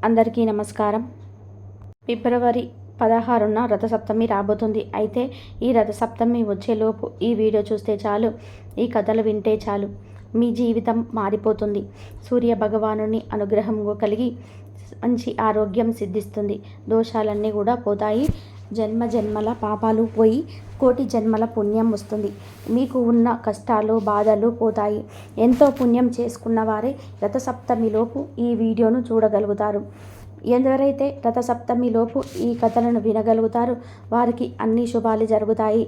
అందరికీ నమస్కారం. ఫిబ్రవరి 16న రథసప్తమి రాబోతుంది. అయితే ఈ రథసప్తమి వచ్చేలోపు ఈ వీడియో చూస్తే చాలు, ఈ కథలు వింటే చాలు, మీ జీవితం మారిపోతుంది. సూర్య భగవానుని అనుగ్రహం కలిగి మంచి ఆరోగ్యం సిద్ధిస్తుంది. దోషాలన్నీ కూడా పోతాయి. జన్మ జన్మల పాపాలు పోయి కోటి జన్మల పుణ్యం వస్తుంది. మీకు ఉన్న కష్టాలు బాధలు పోతాయి. ఎంతో పుణ్యం చేసుకున్న వారే రథసప్తమిలోపు ఈ వీడియోను చూడగలుగుతారు. ఎవరైతే రథసప్తమిలోపు ఈ కథలను వినగలుగుతారో వారికి అన్ని శుభాలు జరుగుతాయి.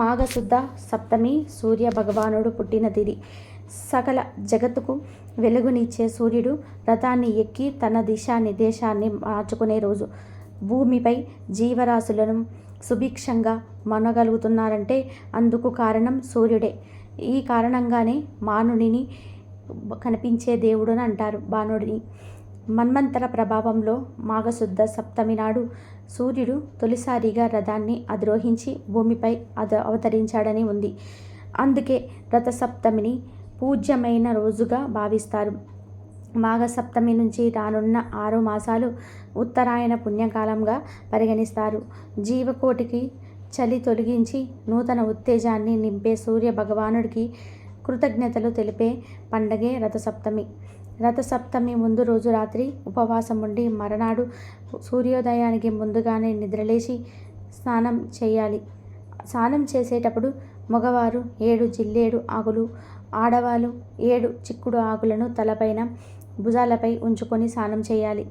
మాఘశుద్ధ సప్తమి సూర్య భగవానుడు పుట్టిన తిథి. సకల జగత్తుకు వెలుగునిచ్చే సూర్యుడు రథాన్ని ఎక్కి తన దిశా నిర్దేశాన్ని మార్చుకునే రోజు. భూమిపై జీవరాశులను సుభిక్షంగా మనగలుగుతున్నారంటే అందుకు కారణం సూర్యుడే. ఈ కారణంగానే మానుడిని కనిపించే దేవుడు అంటారు బాణుడిని. మన్వంతర ప్రభావంలో మాఘశుద్ధ సప్తమి నాడు సూర్యుడు తొలిసారిగా రథాన్ని అధిరోహించి భూమిపై అవతరించాడని ఉంది. అందుకే రథసప్తమిని పూజ్యమైన రోజుగా భావిస్తారు. మాఘసప్తమి నుంచి రానున్న 6 మాసాలు ఉత్తరాయణ పుణ్యకాలంగా పరిగణిస్తారు. జీవకోటికి చలి తొలగించి నూతన ఉత్తేజాన్ని నింపే సూర్య భగవానుడికి కృతజ్ఞతలు తెలిపే పండగే రథసప్తమి. రథసప్తమి ముందు రోజు రాత్రి ఉపవాసం ఉండి మరునాడు సూర్యోదయానికి ముందుగానే నిద్రలేచి స్నానం చేయాలి. స్నానం చేసేటప్పుడు మగవారు 7 జిల్లేడు ఆకులు, ఆడవాళ్ళు 7 చిక్కుడు ఆకులను తలపైన భుజాలపై ఉంచుకొని స్నానం చేయాలి.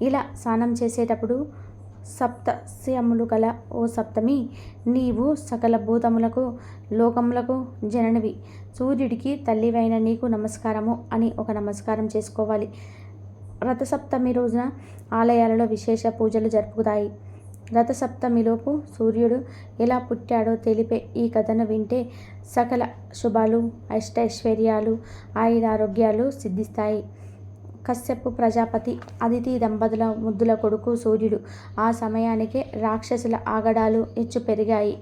ఇలా స్నానం చేసేటప్పుడు సప్తస్యములు గల ఓ సప్తమి, నీవు సకల భూతములకు లోకములకు జననివి, సూర్యుడికి తల్లివైన నీకు నమస్కారము అని ఒక నమస్కారం చేసుకోవాలి. రథసప్తమి రోజున ఆలయాలలో విశేష పూజలు జరుపుతాయి. రథసప్తమిలోపు సూర్యుడు ఎలా పుట్టాడో తెలిపే ఈ కథను వింటే సకల శుభాలు, అష్టైశ్వర్యాలు, ఆయురారోగ్యాలు సిద్ధిస్తాయి. కశ్యపు ప్రజాపతి అదితి దంపతుల ముద్దుల కొడుకు సూర్యుడు. ఆ సమయానికే రాక్షసుల ఆగడాలు ఎచ్చు పెరిగాయి.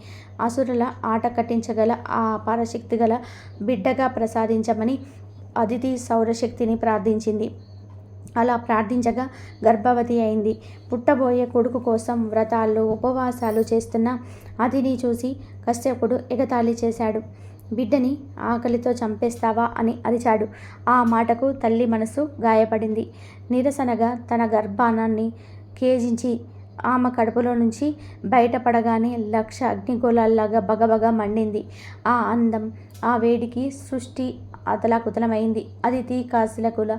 అసురుల ఆట కట్టించగల ఆ పరశక్తి గల బిడ్డగా ప్రసాదించమని అదితి సౌరశక్తిని ప్రార్థించింది. అలా ప్రార్థించగా గర్భవతి అయింది. పుట్టబోయే కొడుకు కోసం వ్రతాలు ఉపవాసాలు చేస్తున్న అదిని చూసి కశ్యపుడు ఎగతాళి చేశాడు. బిడ్డని ఆకలితో చంపేస్తావా అని అరిచాడు. ఆ మాటకు తల్లి మనసు గాయపడింది. నిరసనగా తన గర్భానాన్ని కేజించి ఆమె కడుపులో నుంచి బయటపడగానే 1,00,000 అగ్నిగోళాల్లాగా బగబగ మండింది. ఆ అందం, ఆ వేడికి సృష్టి అతలాకుతలమైంది. అదితి కాశీలకుల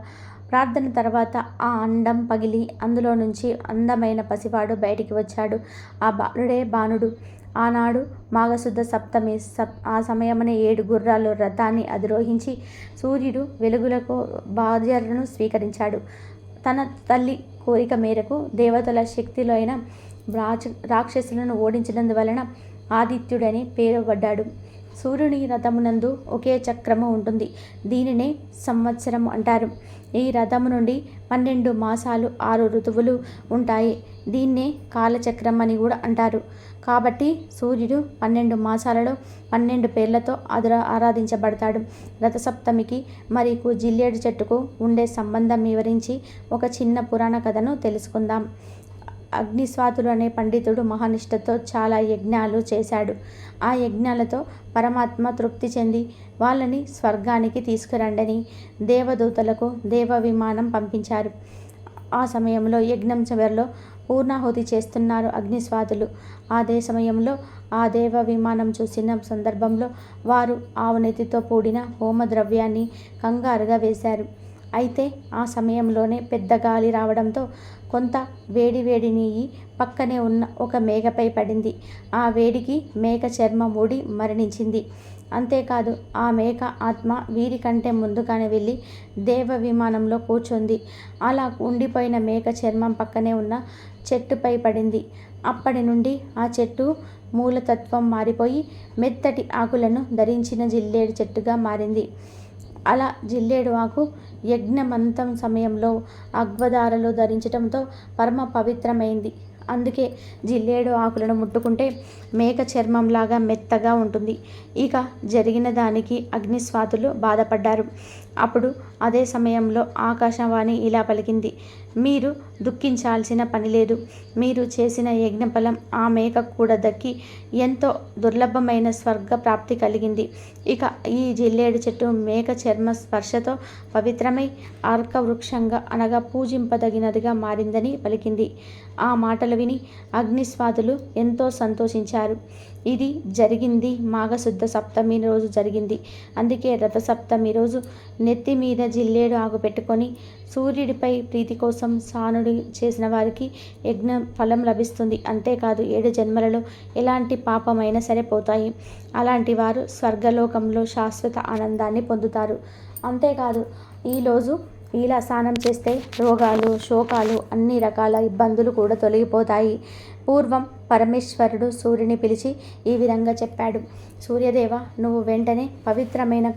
ప్రార్థన తర్వాత ఆ అండం పగిలి అందులో నుంచి అందమైన పసివాడు బయటికి వచ్చాడు. ఆ బాలుడే బాణుడు. ఆనాడు మాఘశుద్ధ సప్తమి. ఆ సమయమనే 7 గుర్రాలు రథాన్ని అధిరోహించి సూర్యుడు వెలుగులకు బాధ్యతను స్వీకరించాడు. తన తల్లి కోరిక మేరకు దేవతల శక్తిలో అయిన రాక్షసులను ఓడించినందువలన ఆదిత్యుడని పేరుపడ్డాడు. సూర్యుని రథమునందు ఒకే చక్రము ఉంటుంది. దీనినే సంవత్సరం అంటారు. ఈ రథము నుండి 12 మాసాలు 6 ఋతువులు ఉంటాయి. దీన్నే కాలచక్రం అని కూడా అంటారు. కాబట్టి సూర్యుడు 12 మాసాలలో 12 పేర్లతో ఆరాధించబడతాడు. రథసప్తమికి మరియు జిల్లేడు చెట్టుకు ఉండే సంబంధం వివరించి ఒక చిన్న పురాణ కథను తెలుసుకుందాం. అగ్నిస్వాతుడు అనే పండితుడు మహానిష్టతో చాలా యజ్ఞాలు చేశాడు. ఆ యజ్ఞాలతో పరమాత్మ తృప్తి చెంది వాళ్ళని స్వర్గానికి తీసుకురండని దేవదూతలకు దేవ విమానం పంపించారు. ఆ సమయంలో యజ్ఞం చివరిలో పూర్ణాహుతి చేస్తున్నారు అగ్నిస్వాతులు. అదే సమయంలో ఆ దేవ విమానం చూసిన సందర్భంలో వారు ఆవునెతితో కూడిన హోమ ద్రవ్యాన్ని కంగారుగా వేశారు. అయితే ఆ సమయంలోనే పెద్ద గాలి రావడంతో కొంత వేడి నెయ్యి పక్కనే ఉన్న ఒక మేకపై పడింది. ఆ వేడికి మేక చర్మం ఊడి మరణించింది. అంతేకాదు ఆ మేక ఆత్మ వీరికంటే ముందుగానే వెళ్ళి దేవ విమానంలో కూర్చుంది. అలా ఉండిపోయిన మేక చర్మం పక్కనే ఉన్న చెట్టుపై పడింది. అప్పటి నుండి ఆ చెట్టు మూలతత్వం మారిపోయి మెత్తటి ఆకులను ధరించిన జిల్లేడు చెట్టుగా మారింది. అలా జిల్లేడు ఆకు యజ్ఞమంతం సమయంలో అగ్వదారలు ధరించడంతో పరమ పవిత్రమైంది. అందుకే జిల్లేడు ఆకులను ముట్టుకుంటే మేక చర్మంలాగా మెత్తగా ఉంటుంది. ఇక జరిగిన దానికి అగ్నిస్వాతులు బాధపడ్డారు. అప్పుడు అదే సమయంలో ఆకాశవాణి ఇలా పలికింది, మీరు దుఃఖించాల్సిన పని లేదు. మీరు చేసిన యజ్ఞఫలం ఆ మేకకు కూడా దక్కి ఎంతో దుర్లభమైన స్వర్గ ప్రాప్తి కలిగింది. ఇక ఈ జిల్లేడు చెట్టు మేక చర్మ స్పర్శతో పవిత్రమై అర్కవృక్షంగా అనగా పూజింపదగినదిగా మారిందని పలికింది. ఆ మాటలు విని అగ్నిస్వాదులు ఎంతో సంతోషించారు. ఇది జరిగింది మాఘశుద్ధ సప్తమి రోజు జరిగింది. అందుకే రథసప్తమి రోజు నెత్తి మీద జిల్లేడు ఆకు పెట్టుకొని సూర్యుడిపై ప్రీతి కోసం సానుడి చేసిన వారికి యజ్ఞ ఫలం లభిస్తుంది. అంతేకాదు 7 జన్మలలో ఎలాంటి పాపమైనా సరే పోతాయి. అలాంటి వారు స్వర్గలోకంలో శాశ్వత ఆనందాన్ని పొందుతారు. అంతేకాదు ఈరోజు ఇలా స్నానం చేస్తే రోగాలు, శోకాలు, అన్ని రకాల ఇబ్బందులు కూడా తొలగిపోతాయి. పూర్వం పరమేశ్వరుడు సూర్యుని పిలిచి ఈ విధంగా చెప్పాడు. సూర్యదేవ, నువ్వు వెంటనే పవిత్రమైన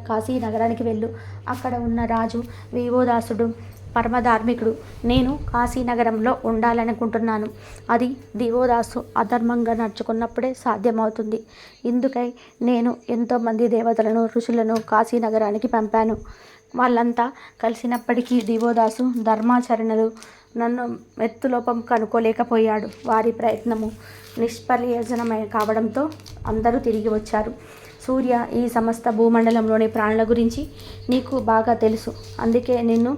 కాశీ నగరానికి వెళ్ళు. అక్కడ ఉన్న రాజు వివోదాసుడు పరమధార్మికుడు. నేను కాశీనగరంలో ఉండాలనుకుంటున్నాను. అది దివోదాసు అధర్మంగా నడుచుకున్నప్పుడే సాధ్యమవుతుంది. ఇందుకై నేను ఎంతోమంది దేవతలను, ఋషులను కాశీనగరానికి పంపాను. వాళ్ళంతా కలిసినప్పటికీ దివోదాసు ధర్మాచరణలు నన్ను మెత్తులోపం కనుక్కోలేకపోయాడు. వారి ప్రయత్నము నిష్ప్రయోజనమై కావడంతో అందరూ తిరిగి వచ్చారు. సూర్య, ఈ సమస్త భూమండలంలోని ప్రాణుల గురించి నీకు బాగా తెలుసు. అందుకే నిన్ను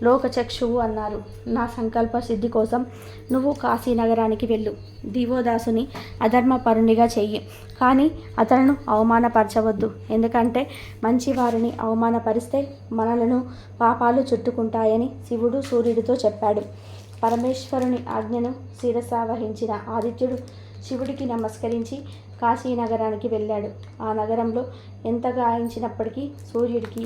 లోకచక్షువు అన్నారు. నా సంకల్ప సిద్ధి కోసం నువ్వు కాశీనగరానికి వెళ్ళు. దివోదాసుని అధర్మపరునిగా చెయ్యి, కానీ అతను అవమానపరచవద్దు. ఎందుకంటే మంచివారిని అవమానపరిస్తే మనలను పాపాలు చుట్టుకుంటాయని శివుడు సూర్యుడితో చెప్పాడు. పరమేశ్వరుని ఆజ్ఞను శిరసావహించిన ఆదిత్యుడు శివుడికి నమస్కరించి కాశీనగరానికి వెళ్ళాడు. ఆ నగరంలో ఎంత గాయించినప్పటికీ సూర్యుడికి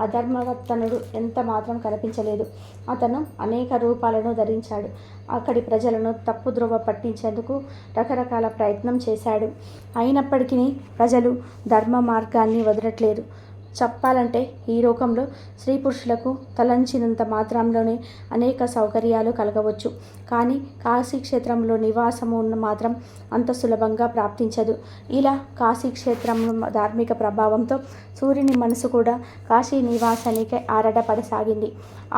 అధర్మవర్తనుడు ఎంత మాత్రం కనిపించలేదు. అతను అనేక రూపాలను ధరించాడు. అక్కడి ప్రజలను తప్పుద్రోవ పట్టించేందుకు రకరకాల ప్రయత్నం చేశాడు. అయినప్పటికీ ప్రజలు ధర్మ మార్గాన్ని వదలట్లేదు. చెప్పాలంటే ఈ లోకంలో స్త్రీ పురుషులకు తలంచినంత మాత్రంలోనే అనేక సౌకర్యాలు కలగవచ్చు. కానీ కాశీక్షేత్రంలో నివాసము మాత్రం అంత సులభంగా ప్రాప్తించదు. ఇలా కాశీక్షేత్రం ధార్మిక ప్రభావంతో సూర్యుని మనసు కూడా కాశీ నివాసానికి ఆరాటపడసాగింది.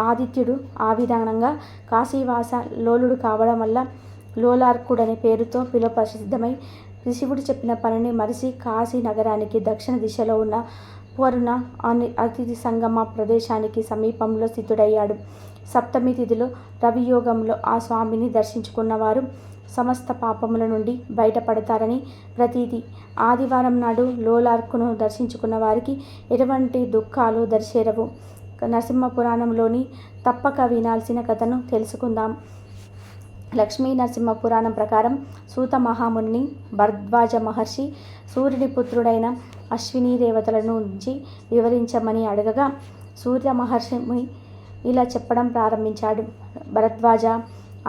ఆదిత్యుడు ఆ విధానంగా కాశీవాస లోలుడు కావడం వల్ల లోలార్కుడనే పేరుతో ప్రసిద్ధమై శివుడు చెప్పిన పనిని మరిచి కాశీ నగరానికి దక్షిణ దిశలో ఉన్న వరుణ అతిథి సంగమ ప్రదేశానికి సమీపంలో స్థితుడయ్యాడు. సప్తమి తిథిలో రవియోగంలో ఆ స్వామిని దర్శించుకున్నవారు సమస్త పాపముల నుండి బయటపడతారని ప్రతీతి. ఆదివారం నాడు లోలార్కును దర్శించుకున్న వారికి ఎటువంటి దుఃఖాలు దరిచేరవు. నరసింహ పురాణంలోని తప్పక వినాల్సిన కథను తెలుసుకుందాం. లక్ష్మీ నరసింహ పురాణం ప్రకారం సూత మహాముని భరద్వాజ మహర్షి సూర్యుని పుత్రుడైన అశ్విని దేవతల నుంచి వివరించమని అడగగా సూర్య మహర్షి ఇలా చెప్పడం ప్రారంభించాడు. భరద్వాజ,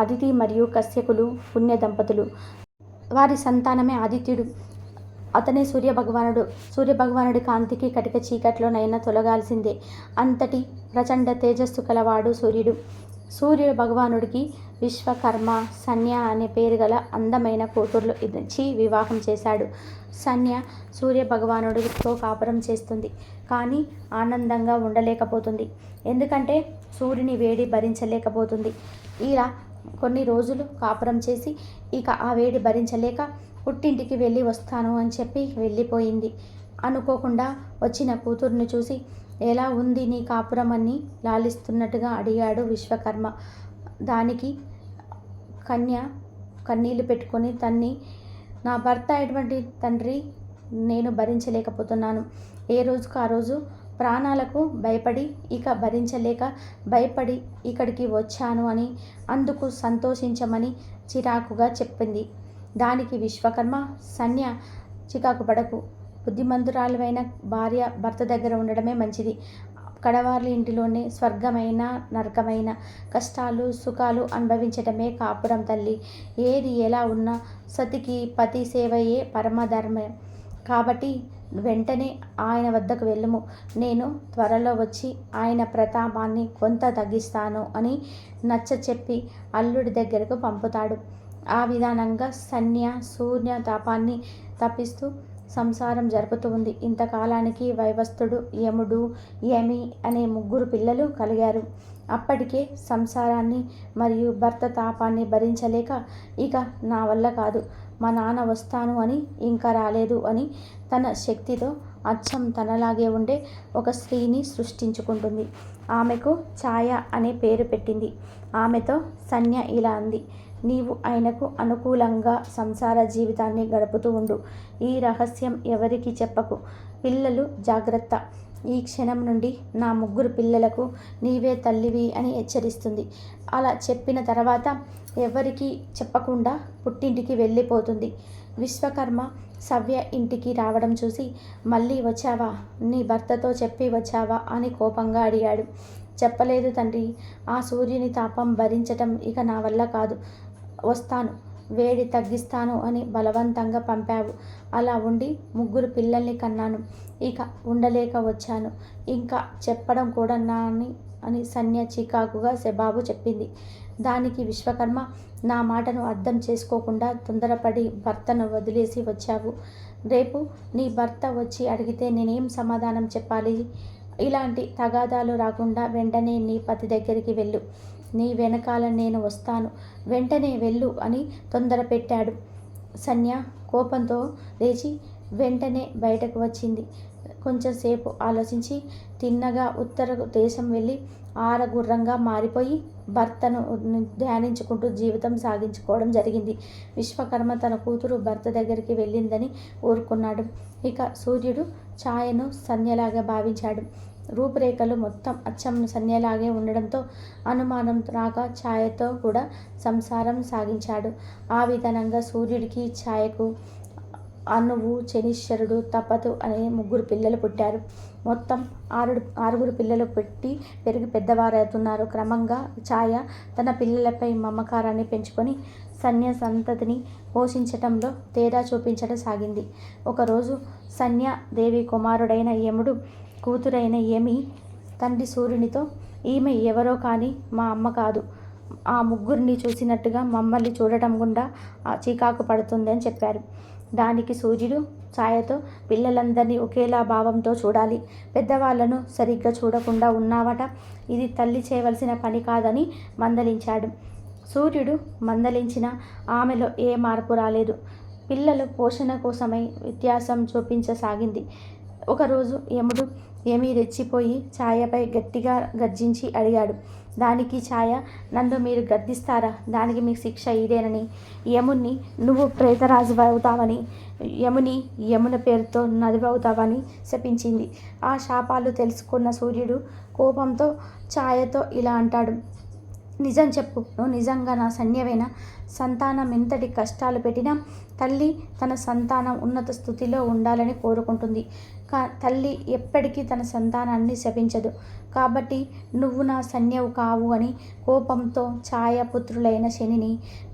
అదితి మరియు కశ్యపులు పుణ్య దంపతులు. వారి సంతానమే ఆదిత్యుడు. అతనే సూర్యభగవానుడి కాంతికి కటిక చీకట్లోనైనా తొలగాల్సిందే. అంతటి ప్రచండ తేజస్సు కలవాడు సూర్యుడు. సూర్య భగవానుడికి విశ్వకర్మ సన్య అనే పేరు గల అందమైన కూతుర్లు ఇచ్చి వివాహం చేశాడు. సన్య సూర్య భగవానుడితో కాపురం చేస్తుంది, కానీ ఆనందంగా ఉండలేకపోతుంది. ఎందుకంటే సూర్యుని వేడి భరించలేకపోతుంది. ఇలా కొన్ని రోజులు కాపురం చేసి ఇక ఆ వేడి భరించలేక పుట్టింటికి వెళ్ళి వస్తాను అని చెప్పి వెళ్ళిపోయింది. అనుకోకుండా వచ్చిన కూతుర్ని చూసి ఎలా ఉంది నీ కాపురం అని లాలిస్తున్నట్టుగా అడిగాడు విశ్వకర్మ. దానికి కన్య కన్నీళ్లు పెట్టుకొని తన్ని, నా భర్త ఎటువంటి తండ్రి నేను భరించలేకపోతున్నాను. ఏ రోజుకు ఆ రోజు ప్రాణాలకు భయపడి ఇక భరించలేక భయపడి ఇక్కడికి వచ్చాను అని అందుకు సంతోషించమని చిరాకుగా చెప్పింది. దానికి విశ్వకర్మ, సన్య చికాకు పడకు, బుద్ధిమంతురాలైన భార్య భర్త దగ్గర ఉండడమే మంచిది. కడవార్ల ఇంటిలోనే స్వర్గమైన నరకమైన కష్టాలు సుఖాలు అనుభవించటమే కాపురం తల్లి. ఏది ఎలా ఉన్నా సతికి పతి సేవయే పరమధర్మం. కాబట్టి వెంటనే ఆయన వద్దకు వెళ్ళుము. నేను త్వరలో వచ్చి ఆయన ప్రతాపాన్ని కొంత తగ్గిస్తాను అని నచ్చ చెప్పి అల్లుడి దగ్గరకు పంపుతాడు. ఆ విధానంగా సన్య సూర్య తాపాన్ని తప్పిస్తూ సంసారం జరుపుతూ ఉంది. ఇంతకాలానికి వైవస్తుడు, యముడు, యమి అనే 3 పిల్లలు కలిగారు. అప్పటికే సంసారాన్ని మరియు భర్త తాపాన్ని భరించలేక ఇక నా వల్ల కాదు, మా నాన్న వస్తాను అని ఇంకా రాలేదు అని తన శక్తితో అచ్చం తనలాగే ఉండే ఒక స్త్రీని సృష్టించుకుంటుంది. ఆమెకు ఛాయ అనే పేరు పెట్టింది. ఆమెతో సంధ్య ఇలా అంది: నీవు ఆయనకు అనుకూలంగా సంసార జీవితాన్ని గడుపుతూ ఉండు. ఈ రహస్యం ఎవరికి చెప్పకు. పిల్లలు జాగ్రత్త. ఈ క్షణం నుండి నా 3 పిల్లలకు నీవే తల్లివి అని హెచ్చరిస్తుంది. అలా చెప్పిన తర్వాత ఎవరికి చెప్పకుండా పుట్టింటికి వెళ్ళిపోతుంది. విశ్వకర్మ సవ్య ఇంటికి రావడం చూసి, మళ్ళీ వచ్చావా? నీ భర్తతో చెప్పి వచ్చావా అని కోపంగా అడిగాడు. చెప్పలేదు తండ్రి. ఆ సూర్యుని తాపం భరించటం ఇక నా వల్ల కాదు. వస్తాను, వేడి తగ్గిస్తాను అని బలవంతంగా పంపావు. అలా ఉండి 3 పిల్లల్ని కన్నాను. ఇక ఉండలేక వచ్చాను. ఇంకా చెప్పడం కూడా అని సంధ్య చికాకుగా జవాబు చెప్పింది. దానికి విశ్వకర్మ, నా మాటను అర్థం చేసుకోకుండా తొందరపడి భర్తను వదిలేసి వచ్చావు. రేపు నీ భర్త వచ్చి అడిగితే నేనేం సమాధానం చెప్పాలి? ఇలాంటి తగాదాలు రాకుండా వెంటనే నీ పతి దగ్గరికి వెళ్ళు. నీ వెనకాల నేను వస్తాను. వెంటనే వెళ్ళు అని తొందర పెట్టాడు. సంధ్య కోపంతో లేచి వెంటనే బయటకు వచ్చింది. కొంచెంసేపు ఆలోచించి తిన్నగా ఉత్తర దేశం వెళ్ళి ఆరగుర్రంగా మారిపోయి భర్తను ధ్యానించుకుంటూ జీవితం సాగించుకోవడం జరిగింది. విశ్వకర్మ తన కూతురు భర్త దగ్గరికి వెళ్ళిందని ఊరుకున్నాడు. ఇక సూర్యుడు ఛాయను సంధ్యలాగా భావించాడు. రూపురేఖలు మొత్తం అచ్చం సంధ్యలాగే ఉండడంతో అనుమానం రాక ఛాయతో కూడా సంసారం సాగించాడు. ఆ విధానంగా సూర్యుడికి ఛాయకు అనువు, శనీశ్వరుడు, తపతు అనే 3 పిల్లలు పుట్టారు. మొత్తం 6 పిల్లలు పెరిగి పెద్దవారవుతున్నారు. క్రమంగా ఛాయ తన పిల్లలపై మమకారాన్ని పెంచుకొని సంధ్య సంతతిని పోషించటంలో తేడా చూపించడం సాగింది. ఒకరోజు సంధ్య దేవి కుమారుడైన యముడు కూతురైన యమి తండ్రి సూర్యునితో, ఈమె ఎవరో కానీ మా అమ్మ కాదు. ఆ 3 చూసినట్టుగా మమ్మల్ని చూడటం గుండా చికాకు పడుతుంది అని చెప్పారు. దానికి సూర్యుడు ఛాయతో, పిల్లలందరినీ ఒకేలా భావంతో చూడాలి. పెద్దవాళ్లను సరిగ్గా చూడకుండా ఉన్నావట. ఇది తల్లి చేయవలసిన పని కాదని మందలించాడు. సూర్యుడు మందలించిన ఆమెలో ఏ మార్పు రాలేదు. పిల్లలు పోషణ కోసమై వ్యత్యాసం చూపించసాగింది. ఒకరోజు యముడు యమి రెచ్చిపోయి ఛాయపై గట్టిగా గర్జించి అడిగాడు. దానికి ఛాయ, నన్ను మీరు గద్దిస్తారా? దానికి మీకు శిక్ష ఇదేనని, యముని నువ్వు ప్రేతరాజు అవుతావని, యమున పేరుతో నది అవుతావని శపించింది. ఆ శాపాలు తెలుసుకున్న సూర్యుడు కోపంతో ఛాయతో ఇలా అంటాడు: నిజం చెప్పు, నువ్వు నిజంగా నా సంధ్యవేనా? సంతానం ఎంతటి కష్టాలు పెట్టినా తల్లి తన సంతానం ఉన్నత స్థితిలో ఉండాలని కోరుకుంటుంది. తల్లి ఎప్పటికీ తన సంతానాన్ని శపించదు. కాబట్టి నువ్వు నా సంధ్యవు కావు అని కోపంతో ఛాయపుత్రులైన శనిని,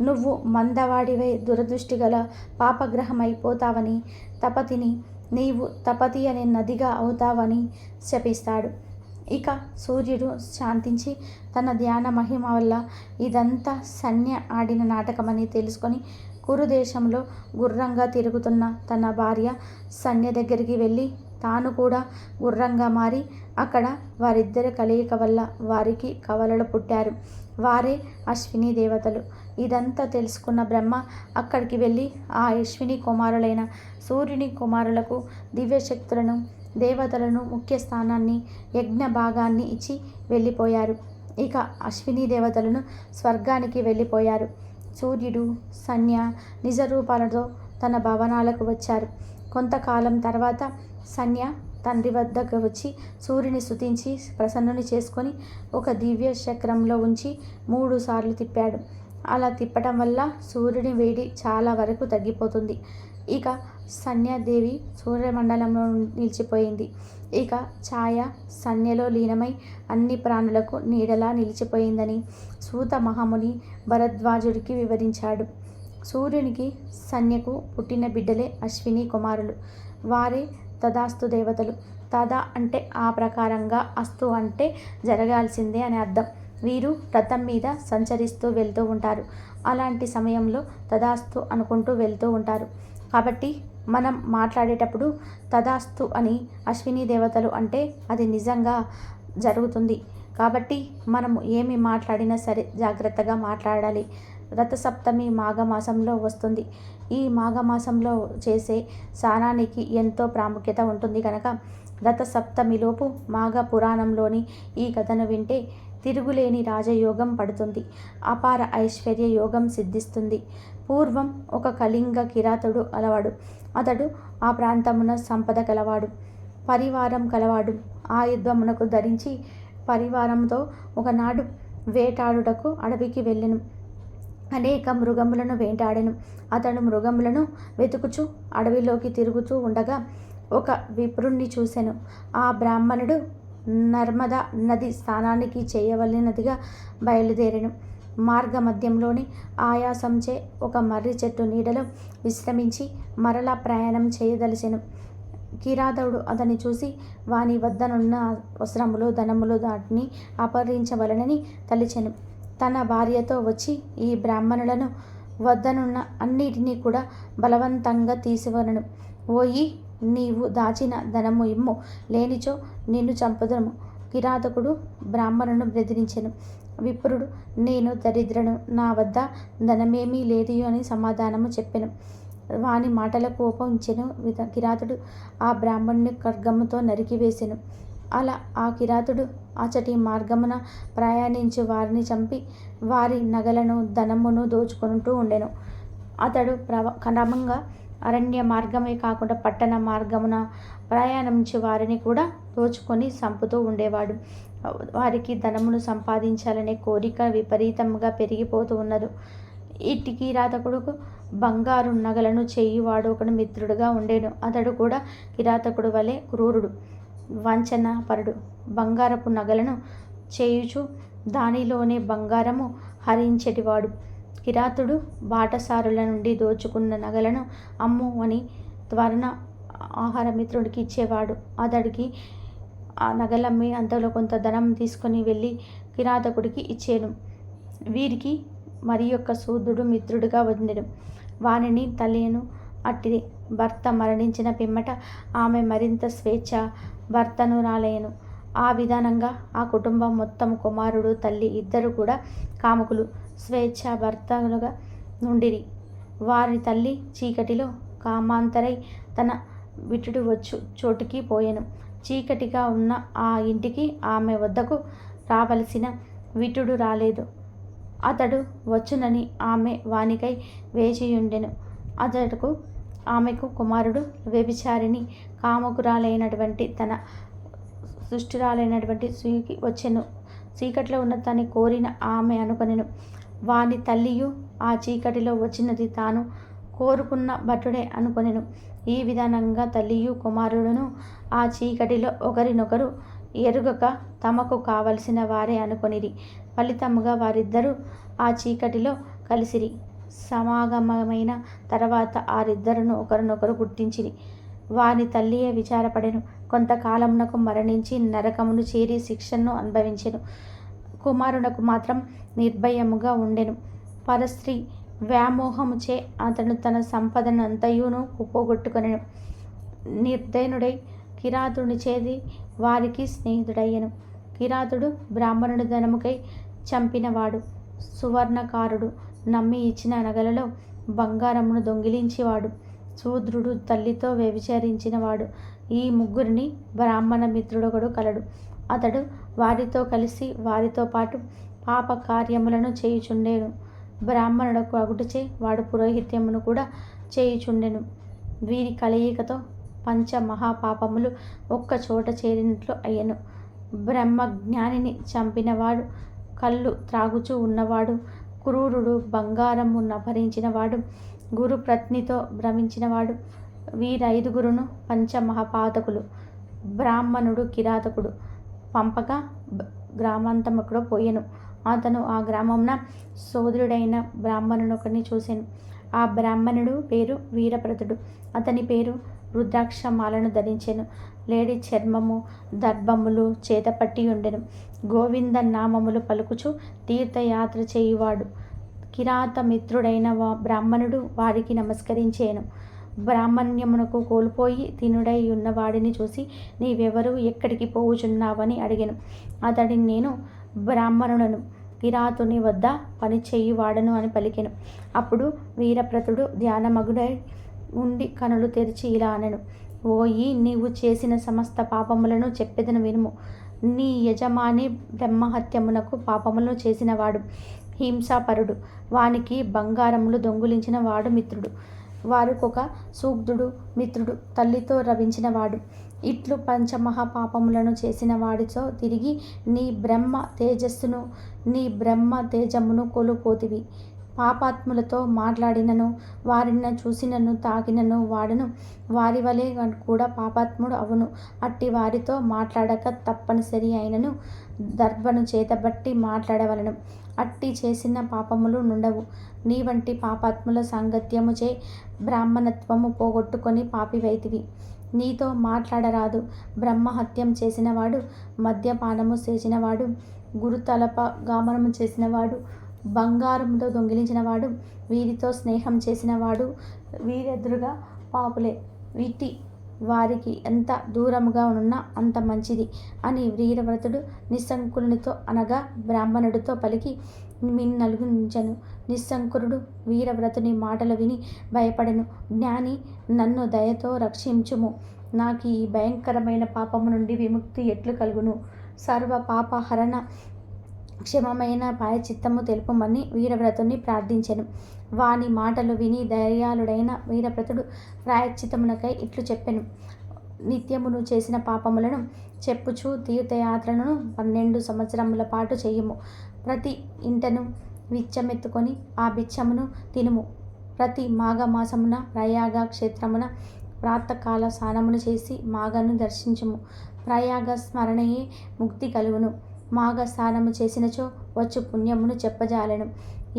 నువ్వు మందవాడివై దురదృష్టి గల పాపగ్రహమైపోతావని, తపతిని నీవు తపతి అనే నదిగా అవుతావని శపిస్తాడు. ఇక సూర్యుడు శాంతించి తన ధ్యాన మహిమ వల్ల ఇదంతా సంధ్య ఆడిన నాటకమని తెలుసుకొని కురుదేశంలో గుర్రంగా తిరుగుతున్న తన భార్య సంధ్య దగ్గరికి వెళ్ళి తాను కూడా గుర్రంగా మారి అక్కడ వారిద్దరి కలయిక వల్ల వారికి కవలలు పుట్టారు. వారే అశ్విని దేవతలు. ఇదంతా తెలుసుకున్న బ్రహ్మ అక్కడికి వెళ్ళి ఆ అశ్విని కుమారులైన సూర్యుని కుమారులకు దివ్యశక్తులను, దేవతలను, ముఖ్య స్థానాన్ని, యజ్ఞ భాగాన్ని ఇచ్చి వెళ్ళిపోయారు. ఇక అశ్విని దేవతలను స్వర్గానికి వెళ్ళిపోయారు. సూర్యుడు, సంధ్య నిజ రూపాలతో తన భవనాలకు వచ్చారు. కొంతకాలం తర్వాత సంధ్య తండ్రి వద్దకు వచ్చి సూర్యుని స్తుతించి ప్రసన్నుని చేసుకొని ఒక దివ్య చక్రంలో ఉంచి 3 సార్లు తిప్పాడు. అలా తిప్పటం వల్ల సూర్యుని వేడి చాలా వరకు తగ్గిపోతుంది. ఇక సంధ్యాదేవి సూర్యమండలంలో నిలిచిపోయింది. ఇక ఛాయ సంధ్యలో లీనమై అన్ని ప్రాణులకు నీడలా నిలిచిపోయిందని సూత మహాముని భరద్వాజుడికి వివరించాడు. సూర్యునికి సంధ్యకు పుట్టిన బిడ్డలే అశ్విని కుమారులు. వారే తదాస్తు దేవతలు. తద అంటే ఆ ప్రకారంగా, అస్తు అంటే జరగాల్సిందే అని అర్థం. వీరు రథం మీద సంచరిస్తూ వెళ్తూ ఉంటారు. అలాంటి సమయంలో తదాస్తు అనుకుంటూ వెళ్తూ ఉంటారు. కాబట్టి మనం మాట్లాడేటప్పుడు తదాస్తు అని అశ్విని దేవతలు అంటే అది నిజంగా జరుగుతుంది. కాబట్టి మనము ఏమి మాట్లాడినా సరే జాగ్రత్తగా మాట్లాడాలి. రథసప్తమి మాఘమాసంలో వస్తుంది. ఈ మాఘమాసంలో చేసే స్నానానికి ఎంతో ప్రాముఖ్యత ఉంటుంది కనుక రథసప్తమిలోపు మాఘ పురాణంలోని ఈ కథను వింటే తిరుగులేని రాజయోగం పడుతుంది. అపార ఐశ్వర్య యోగం సిద్ధిస్తుంది. పూర్వం ఒక కళింగ కిరాతుడు అలవాడు. అతడు ఆ ప్రాంతమున సంపద కలవాడు, పరివారం కలవాడు. ఆయుధమునకు ధరించి పరివారంతో ఒకనాడు వేటాడుటకు అడవికి వెళ్ళెను. అనేక మృగములను వేటాడెను. అతడు మృగములను వెతుకుచూ అడవిలోకి తిరుగుతూ ఉండగా ఒక విప్రుణ్ణి చూసెను. ఆ బ్రాహ్మణుడు నర్మదా నది స్నానానికి చేయవలెనదిగా బయలుదేరెను. మార్గ మధ్యంలోని ఆయాసంచే ఒక మర్రి చెట్టు నీడలో విశ్రమించి మరలా ప్రయాణం చేయదలిచెను. కిరాతుడు అతన్ని చూసి వాని వద్దనున్న వస్త్రములు ధనములు దాటిని అపహరించవలనని తలిచెను. తన భార్యతో వచ్చి ఈ బ్రాహ్మణులను వద్దనున్న అన్నిటినీ కూడా బలవంతంగా తీసివలను. ఓయి, నీవు దాచిన ధనము ఇమ్ము, లేనిచో నిన్ను చంపుదము. కిరాతకుడు బ్రాహ్మణును బెదిరించెను. విప్రుడు, నేను దరిద్రను, నా వద్ద ధనమేమీ లేదు అని సమాధానము చెప్పెను. వాని మాటలకు కోపించెను కిరాతుడు ఆ బ్రాహ్మణుని ఖడ్గముతో నరికివేసెను. అలా ఆ కిరాతుడు అచటి మార్గమున ప్రయాణించి వారిని చంపి వారి నగలను ధనమును దోచుకుంటూ ఉండెను. అతడు క్రమంగా అరణ్య మార్గమే కాకుండా పట్టణ మార్గమున ప్రయాణించి వారిని కూడా దోచుకొని చంపుతూ ఉండేవాడు. వారికి ధనమును సంపాదించాలనే కోరిక విపరీతంగా పెరిగిపోతూ ఉన్నది. ఇట్టి కిరాతకుడుకు బంగారు నగలను చేయువాడు ఒకడు మిత్రుడుగా ఉండేను. అతడు కూడా కిరాతకుడు వలె క్రూరుడు, వంచన పరుడు. బంగారపు నగలను చేయుచు దానిలోనే బంగారము హరించెటివాడు. కిరాతుడు బాటసారుల నుండి దోచుకున్న నగలను అమ్ము అని త్వరణ ఆహారమిత్రుడికి ఇచ్చేవాడు. అతడికి ఆ నగలమ్మి అంతలో కొంత ధనం తీసుకొని వెళ్ళి కిరాతకుడికి ఇచ్చేను. వీరికి మరి యొక్క శూద్రుడు మిత్రుడిగా ఉండెను. వానిని తల్లిను అట్టిది. భర్త మరణించిన పిమ్మట ఆమె మరింత స్వేచ్ఛ భర్తనురాలయ్యెను. ఆ విధానంగా ఆ కుటుంబం మొత్తం కుమారుడు తల్లి ఇద్దరు కూడా కాముకులు స్వేచ్ఛ భర్తలుగా నుండిరి. వారి తల్లి చీకటిలో కామాంతరై తన విటుడు వచ్చు చోటుకి పోయెను. చీకటిగా ఉన్న ఆ ఇంటికి ఆమె వద్దకు రావలసిన విటుడు రాలేదు. అతడు వచ్చునని ఆమె వానికై వేచియుండెను. ఆమెకు కుమారుడు వ్యభిచారిణి కాముకురాలైనటువంటి తన దుష్టురాలైనటువంటి స్త్రీకి వచ్చెను. చీకటిలో ఉన్న తని కోరిన ఆమె అనుకొనెను. వాని తల్లియు ఆ చీకటిలో వచ్చినది తాను కోరుకున్న భటుడే అనుకొనెను. ఈ విధానంగా తల్లియు కుమారుడును ఆ చీకటిలో ఒకరినొకరు ఎరుగక తమకు కావలసిన వారే అనుకొనిరి. ఫలితముగా వారిద్దరూ ఆ చీకటిలో కలిసిరి. సమాగమమైన తర్వాత వారిద్దరును ఒకరినొకరు గుర్తించిరి. వాని తల్లియే విచారపడెను. కొంతకాలమునకు మరణించి నరకమును చేరి శిక్షను అనుభవించెను. కుమారునకు మాత్రం నిర్భయముగా ఉండెను. పరస్త్రీ వ్యామోహముచే అతడు తన సంపదను అంతయును పోగొట్టుకొనెను. నిర్దయనుడై కిరాతుని చేది వారికి స్నేహితుడయ్యెను. కిరాతుడు బ్రాహ్మణుడి ధనముకై చంపినవాడు, సువర్ణకారుడు, నమ్మి ఇచ్చిన నగలలో బంగారమును దొంగిలించేవాడు, శూద్రుడు, తల్లితో వ్యభిచరించినవాడు. ఈ ముగ్గురిని బ్రాహ్మణ మిత్రుడొకడు కలడు. అతడు వారితో కలిసి వారితో పాటు పాప కార్యములను చేయుచుండెను. బ్రాహ్మణుడకు అగుటచే వాడు పురోహిత్యమును కూడా చేయుచుండెను. వీరి కలయికతో పంచ మహాపాపములు ఒక్క చోట చేరినట్లు అయ్యెను. బ్రహ్మజ్ఞానిని చంపినవాడు, కళ్ళు త్రాగుచూ ఉన్నవాడు, క్రూరుడు, బంగారమును అపహరించినవాడు, గురుప్రత్నితో భ్రమించినవాడు, వీరైదుగురును పంచమహాపాతకులు. బ్రాహ్మణుడు కిరాతకుడు పంపగా గ్రామాంతముకు పోయెను. అతను ఆ గ్రామమున సోదరుడైన బ్రాహ్మణునొకరిని చూసెను. ఆ బ్రాహ్మణుడు పేరు వీరప్రతుడు. అతని పేరు రుద్రాక్షమాలను ధరించెను. లేడి చర్మము దర్భములు చేతపట్టి ఉండెను. గోవింద నామములు పలుకుచు తీర్థయాత్ర చేయువాడు. కిరాత మిత్రుడైన బ్రాహ్మణుడు వారికి నమస్కరించెను. బ్రాహ్మణ్యమునకు కోల్పోయి తినుడై ఉన్నవాడిని చూసి నీవెవరు, ఎక్కడికి పోవుచున్నావని అడిగాను. అతడిని నేను బ్రాహ్మణుడను, కిరాతుని వద్ద పనిచేయువాడను అని పలికెను. అప్పుడు వీరప్రతుడు ధ్యానమగుడై ఉండి కనులు తెరిచి ఇలా అనెను. ఓయి, నీవు చేసిన సమస్త పాపములను చెప్పెదను వినుము. నీ యజమాని బ్రహ్మహత్యమునకు పాపములను చేసినవాడు, హింసాపరుడు, వానికి బంగారములు దొంగులించిన వాడు మిత్రుడు, వారికొక సూగ్ధుడు మిత్రుడు, తల్లితో రవించినవాడు. ఇట్లు పంచమహాపాపములను చేసిన వాడితో తిరిగి నీ బ్రహ్మ తేజస్సును నీ బ్రహ్మ తేజమును కోల్పోతివి. పాపాత్ములతో మాట్లాడినను, వారిని చూసినను, తాకినను వాడును వారి వలె కూడా పాపాత్ముడు అవును. అట్టి వారితో మాట్లాడక తప్పనిసరి అయినను దర్భను చేతబట్టి మాట్లాడవలను. అట్టి చేసిన పాపములు నుండవు. నీ వంటి పాపాత్ముల సాంగత్యము చే బ్రాహ్మణత్వము పోగొట్టుకొని పాపివైతివి. నీతో మాట్లాడరాదు. బ్రహ్మహత్యం చేసినవాడు, మద్యపానము చేసినవాడు, గురుతలప గామనము చేసినవాడు, బంగారంలో దొంగిలించినవాడు, వీరితో స్నేహం చేసినవాడు వీరెదురుగా పాపులే. వీటి వారికి ఎంత దూరముగా ఉన్నా అంత మంచిది అని వీరవ్రతుడు నిస్సంకులునితో అనగా బ్రాహ్మణుడితో పలికి మిన్నలుగుంచెను. నిస్సంకురుడు వీరవ్రతుని మాటలు విని భయపడెను. జ్ఞాని, నన్ను దయతో రక్షించుము. నాకు ఈ భయంకరమైన పాపము నుండి విముక్తి ఎట్లు కలుగును? సర్వ పాపహరణ క్షమమైన ప్రాయశ్చిత్తము తెలుపమని వీరవ్రతుని ప్రార్థించెను. వాని మాటలు విని దయాళుడైన వీరవ్రతుడు ప్రాయశ్చిత్తమునకై ఇట్లు చెప్పెను. నిత్యమును చేసిన పాపములను చెప్పుచు తీర్థయాత్రను 12 సంవత్సరముల పాటు చేయుము. ప్రతి ఇంటను బిచ్చమెత్తుకొని ఆ బిచ్చమును తినుము. ప్రతి మాఘమాసమున ప్రయాగ క్షేత్రమున ప్రాతకాల స్నానమును చేసి మాఘను దర్శించుము. ప్రయాగ స్మరణయే ముక్తి కలుగును. మాఘ స్నానము చేసినచో వచ్చు పుణ్యమును చెప్పజాలెను.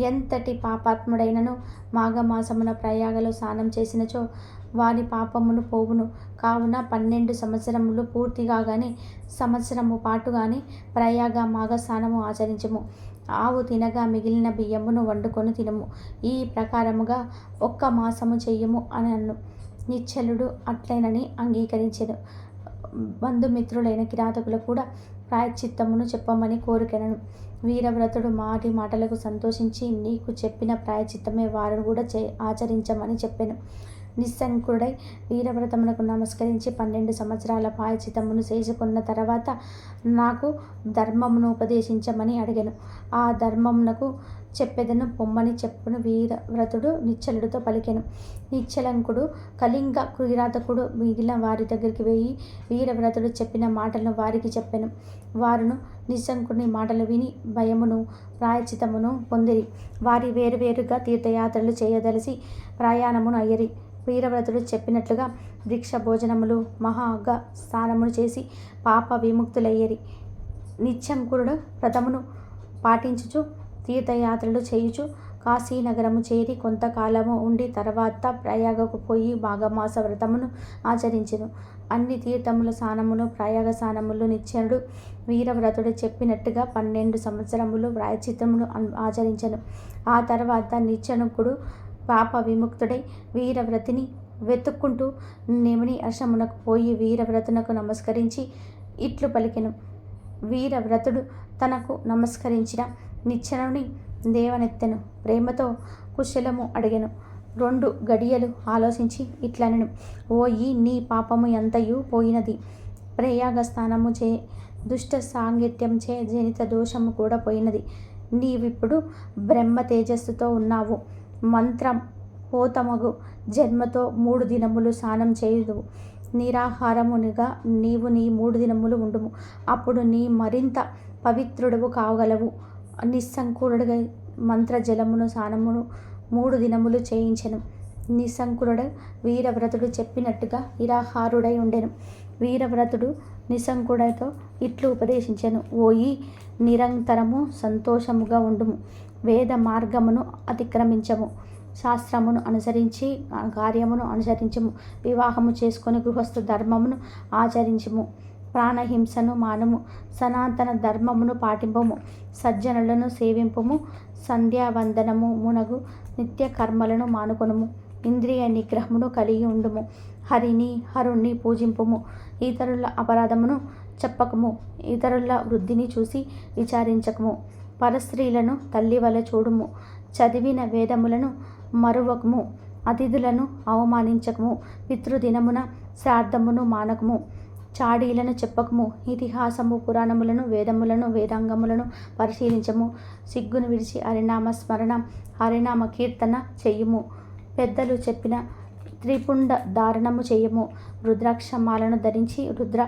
ఎంతటి పాపాత్ముడైనను మాఘమాసమున ప్రయాగలో స్నానం చేసినచో వాని పాపమును పోవును. కావున 12 సంవత్సరములు పూర్తిగానే సంవత్సరము పాటుగానే ప్రయాగ మాఘ స్నానము ఆచరించుము. ఆవు తినగా మిగిలిన బియ్యమును వండుకొని తినము. ఈ ప్రకారముగా 1 మాసము చెయ్యము అని అన్ను. నిశ్చలుడు అట్లైనని అంగీకరించెను. బంధుమిత్రులైన కిరాతకులు కూడా ప్రాయశ్చిత్తమును చెప్పమని కోరికెనను. వీరవ్రతుడు మాటలకు సంతోషించి నీకు చెప్పిన ప్రాయశ్చిత్తమే వారు కూడా ఆచరించమని చెప్పెను. నిస్సంకుడై వీరవ్రతమునకు నమస్కరించి 12 సంవత్సరాల ప్రాయశ్చిత్తమును చేసుకున్న తర్వాత నాకు ధర్మమును ఉపదేశించమని అడిగాను. ఆ ధర్మమునకు చెప్పెదను పొమ్మని చెప్పును వీరవ్రతుడు నిశ్చలుడితో పలికెను. నిశ్చలంకుడు కళింగ కిరాతకుడు మిగిలిన వారి దగ్గరికి వెయ్యి వీరవ్రతుడు చెప్పిన మాటలను వారికి చెప్పెను. వారును నిస్సంకుని మాటలు విని భయమును ప్రాయశ్చిత్తమును పొందిరి. వారి వేరువేరుగా తీర్థయాత్రలు చేయదలిసి ప్రయాణమును అయ్యరి. వీరవ్రతుడు చెప్పినట్లుగా దీక్ష భోజనములు మహాగ స్నానమును చేసి పాప విముక్తులయ్యరి. నిశ్శంకుడు వ్రతమును పాటించుచు తీర్థయాత్రలు చేయుచు కాశీనగరము చేరి కొంతకాలము ఉండి తర్వాత ప్రయాగకు పోయి మాఘమాస వ్రతమును ఆచరించెను. అన్ని తీర్థముల స్నానమును ప్రయాగ స్నానములు నిశ్చలుడు వీరవ్రతుడు చెప్పినట్టుగా 12 సంవత్సరములు ప్రాయశ్చిత్తమును ఆచరించెను. ఆ తర్వాత నిశ్చలుడు పాప విముక్తుడై వీరవ్రతిని వెతుక్కుంటూ నెమిని ఆశ్రమునకు పోయి వీరవ్రతునకు నమస్కరించి ఇట్లు పలికెను. వీరవ్రతుడు తనకు నమస్కరించిన నిశ్చలుని దేవనెత్తెను. ప్రేమతో కుశలము అడిగెను. 2 గడియలు ఆలోచించి ఇట్లనెను. ఓయి, నీ పాపము ఎంతయు పోయినది. ప్రయాగ స్నానము చే దుష్ట సాంగత్యం చే జనిత దోషము కూడా పోయినది. నీవిప్పుడు బ్రహ్మ తేజస్సుతో ఉన్నావు. మంత్రం పోతమగు జన్మతో 3 దినములు స్నానం చేయుదువు. నిరాహారమునిగా నీవు నీ 3 దినములు ఉండుము. అప్పుడు నీ మరింత పవిత్రుడవు కాగలవు. నిస్సంకులుడై మంత్రజలమును స్నానమును 3 దినములు చేయించెను. నిస్సంకులుడై వీరవ్రతుడు చెప్పినట్టుగా నిరాహారుడై ఉండెను. వీరవ్రతుడు నిస్సంకుడితో ఇట్లు ఉపదేశించెను. ఓయి, నిరంతరము సంతోషముగా ఉండుము. వేద మార్గమును అతిక్రమించము. శాస్త్రమును అనుసరించి కార్యమును అనుసరించము. వివాహము చేసుకొని గృహస్థ ధర్మమును ఆచరించము. ప్రాణహింసను మానము. సనాతన ధర్మమును పాటింపము. సజ్జనులను సేవింపము. సంధ్యావందనము మునగు నిత్య కర్మలను మానుకొనుము. ఇంద్రియ నిగ్రహమును కలిగి ఉండుము. హరిని హరుణ్ణి పూజింపుము. ఇతరుల అపరాధమును చెప్పకము. ఇతరుల వృద్ధిని చూసి విచారించకము. పరస్త్రీలను తల్లి వలె చూడుము. చదివిన వేదములను మరువకము. అతిథులను అవమానించకము. పితృదినమున శ్రాద్ధమును మానకము. చాడీలను చెప్పకము. ఇతిహాసము పురాణములను వేదములను వేదాంగములను పరిశీలించము. సిగ్గును విడిచి హరినామ స్మరణ హరినామ కీర్తన చెయ్యుము. పెద్దలు చెప్పిన త్రిపుండ ధారణము చేయము. రుద్రాక్షమాలను ధరించి రుద్ర